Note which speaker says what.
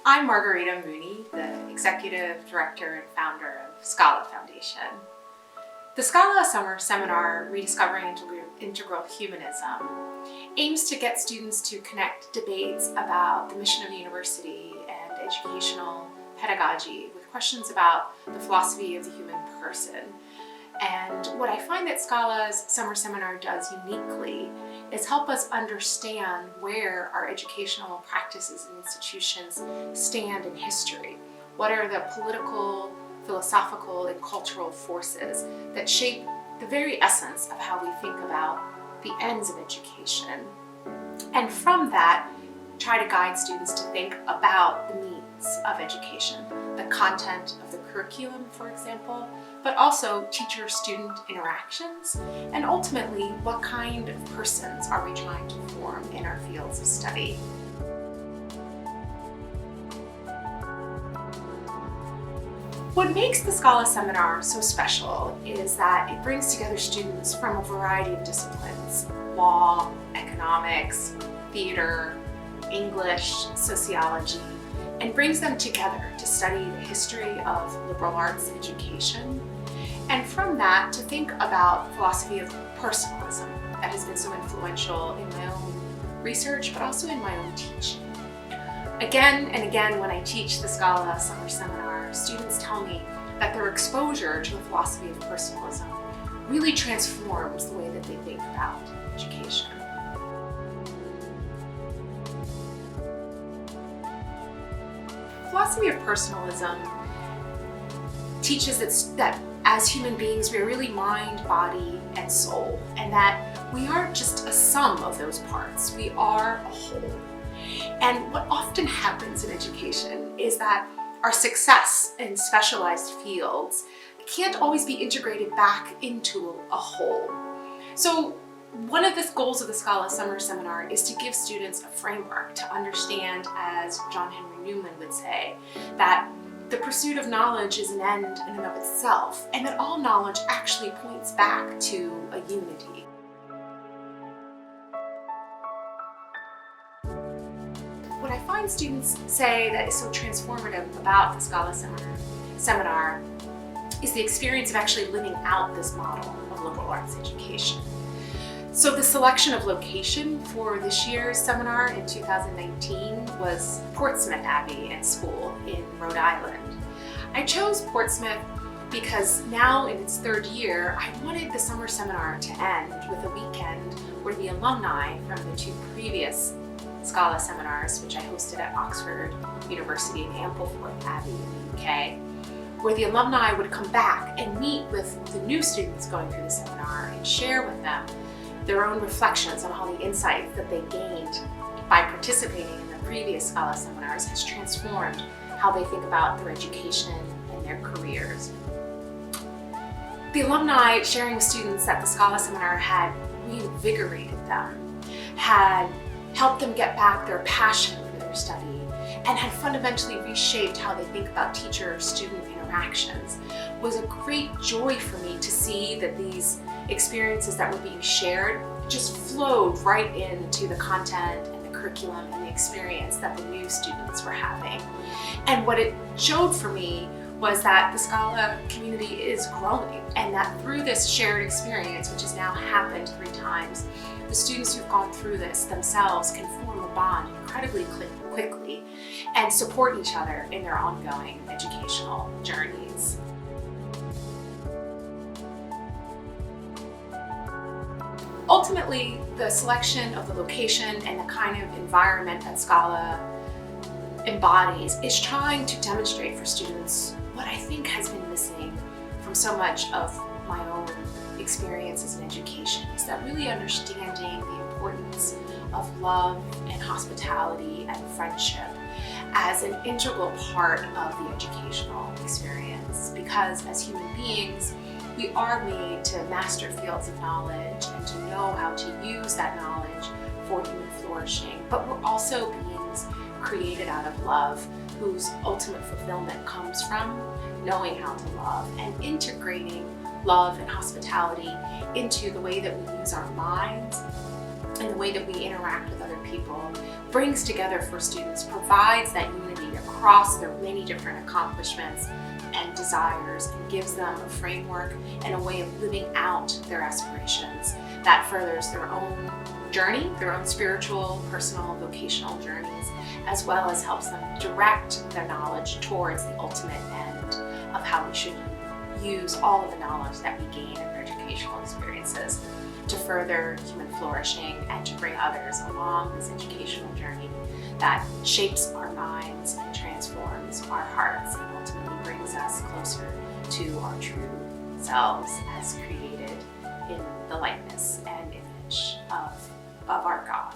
Speaker 1: I'm Margarita Mooney, the Executive Director and founder of Scala Foundation. The Scala Summer Seminar, Rediscovering Integral Humanism, aims to get students to connect debates about the mission of the university and educational pedagogy with questions about the philosophy of the human person. And what I find that Scala's Summer Seminar does uniquely is help us understand where our educational practices and institutions stand in history. What are the political, philosophical, and cultural forces that shape the very essence of how we think about the ends of education? And from that, try to guide students to think about the means of education, the content of the curriculum, for example, but also teacher-student interactions, and ultimately, what kind of persons are we trying to form in our fields of study? What makes the Scala Seminar so special is that it brings together students from a variety of disciplines: law, economics, theater, English, sociology, and brings them together to study the history of liberal arts education, and from that to think about philosophy of personalism that has been so influential in my own research, but also in my own teaching. Again and again, when I teach the Scala Summer Seminar, students tell me that their exposure to the philosophy of personalism really transforms the way that they think about education. Philosophy of personalism teaches that as human beings, we are really mind, body, and soul, and that we aren't just a sum of those parts, we are a whole. And what often happens in education is that our success in specialized fields can't always be integrated back into a whole. So one of the goals of the Scala Summer Seminar is to give students a framework to understand, as John Henry Newman would say, that the pursuit of knowledge is an end in and of itself, and that all knowledge actually points back to a unity. What I find students say that is so transformative about the Scala Seminar is the experience of actually living out this model of liberal arts education. So the selection of location for this year's seminar in 2019 was Portsmouth Abbey and School in Rhode Island. I chose Portsmouth because now in its third year, I wanted the summer seminar to end with a weekend where the alumni from the two previous Scala seminars, which I hosted at Oxford University and Ampleforth Abbey in the UK, where the alumni would come back and meet with the new students going through the seminar and share with them their own reflections on how the insights that they gained by participating in the previous Scala seminars has transformed how they think about their education and their careers. The alumni sharing with students that the Scala Seminar had reinvigorated them, had helped them get back their passion for their study, and had fundamentally reshaped how they think about teacher-student interactions, was a great joy for me to see that these experiences that were being shared just flowed right into the content and the curriculum and the experience that the new students were having. And what it showed for me was that the Scala community is growing, and that through this shared experience, which has now happened 3 times, the students who've gone through this themselves can form a bond incredibly quickly and support each other in their ongoing educational journeys. Ultimately, the selection of the location and the kind of environment that Scala embodies is trying to demonstrate for students what I think has been missing from so much of my own experiences in education, is that really understanding the importance of love and hospitality and friendship as an integral part of the educational experience. Because as human beings, we are made to master fields of knowledge and to know how to use that knowledge for human flourishing, but we're also beings created out of love, whose ultimate fulfillment comes from knowing how to love and integrating love and hospitality into the way that we use our minds and the way that we interact with other people, brings together for students, provides that unity across across their many different accomplishments and desires, and gives them a framework and a way of living out their aspirations that furthers their own journey, their own spiritual, personal, vocational journeys, as well as helps them direct their knowledge towards the ultimate end of how we should use all of the knowledge that we gain in our educational experiences to further human flourishing and to bring others along this educational journey that shapes our minds and transforms our hearts and ultimately brings us closer to our true selves as created in the likeness and image of our God.